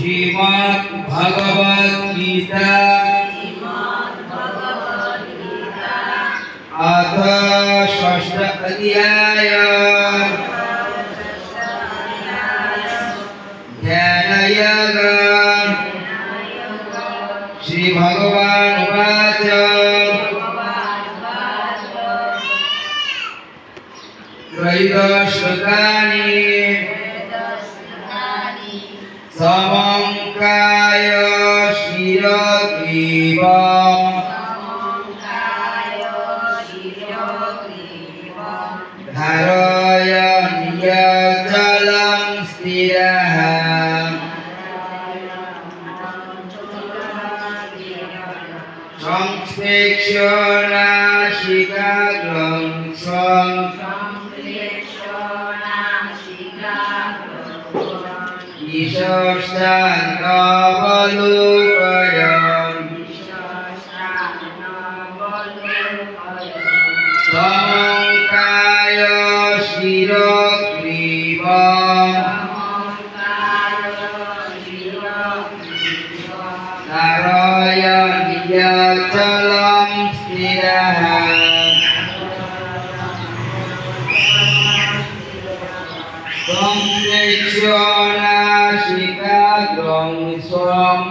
श्रीमद् भगवद गीता अथ षष्ठ अध्याय ध्यान योग। श्री भगवान उवाच त्रैदशकानि समं काय शिरग्रीवम् धारयन्यचलं स्थिरः संस्पेक्ष्य नासिकाग्रं स्वं ईशश्चान् अवलोकयन् समं काय शिरग्रीवम् धारयन्यचलं स्थिरः संप्रेक्ष्य नासिकाग्रं स्वं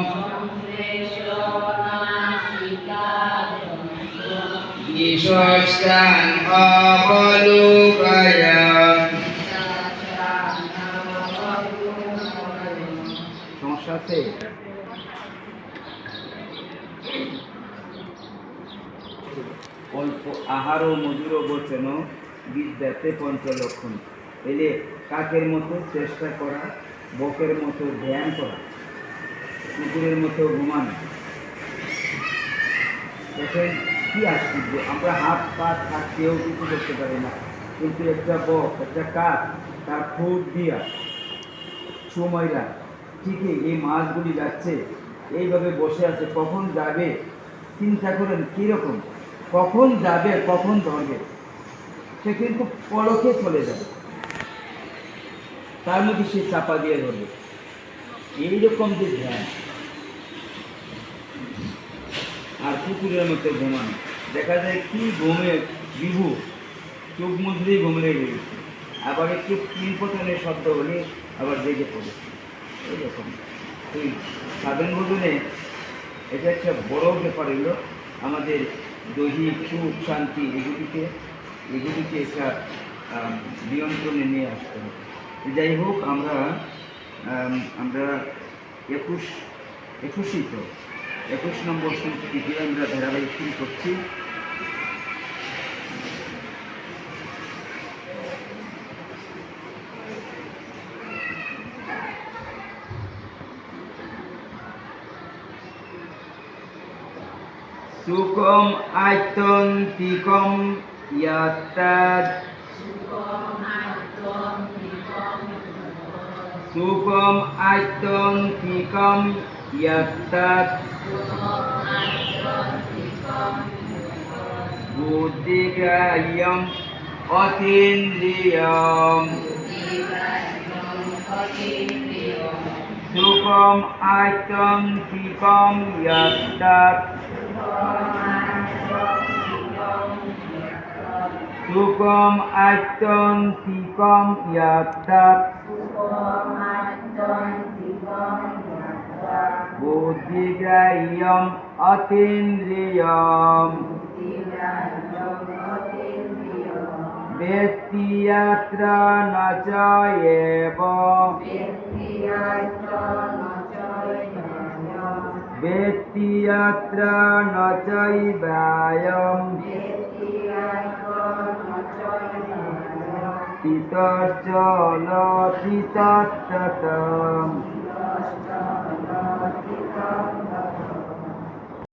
ईशश्चान् अवलोकयन्। সমস্যা আছে? অল্প আহার ও মধুর বচন বিদ্যাতে পঞ্চলক্ষণ। এলে কাকের মতো চেষ্টা করা, বকের মতো ধ্যান করা, কুকুরের মতো ঘুমানো। দেখেন কি আশ্চর্য, আমরা হাত পা থাকতেও কিছু করতে পারি না, কিন্তু একটা বক, একটা কাক তার ঠোঁট দিয়া সময়রা ঠিকই এই মাছগুলি যাচ্ছে, এইভাবে বসে আছে, কখন যাবে চিন্তা করেন কীরকম, কখন যাবে কখন ধরবে, সে কিন্তু পলকে চলে যাবে, তার মধ্যে সে চাপা দিয়ে ধরবে। এইরকম যে ধ্যান। আর কুকুরের মতো ঘুমানো, দেখা যায় কি ঘুমে বিভু, চোখ মুজলেই ঘুমে লেগে গেছে, আবার একটু কিনপতনের শব্দ হলে আবার জেগে পড়ে। এইরকম এই সাধন ভোজনে এটা একটা বড় ব্যাপার হলো আমাদের দৈহিক সুখ শান্তি এগুলিকে একটা নিয়ন্ত্রণে নিয়ে আসতে হবে। যাই হোক, আমরা 21 নম্বর সংস্কৃতি আমরা ধারাবাহিক শুরু করছি। সুকম আত্যন্তিকম ইয়াত্তাদ সুকম আত্যন্তিকম ইয়াত্তাদ বুদ্ধিগ্রাহ্যম অতীন্দ্রিয়ম সুকম আত্যন্তিকম ইয়াত্তাদ সুকম আত্যন্তিকম ইয়াত্তাদ বুদ্ধিগ্রাহ্যম অতীন্দ্রিয়ম বেত্তি যত্র ন চ এব বেত্তি যত্র ন চৈবায়ম তিতশ্চলতি তত্ততম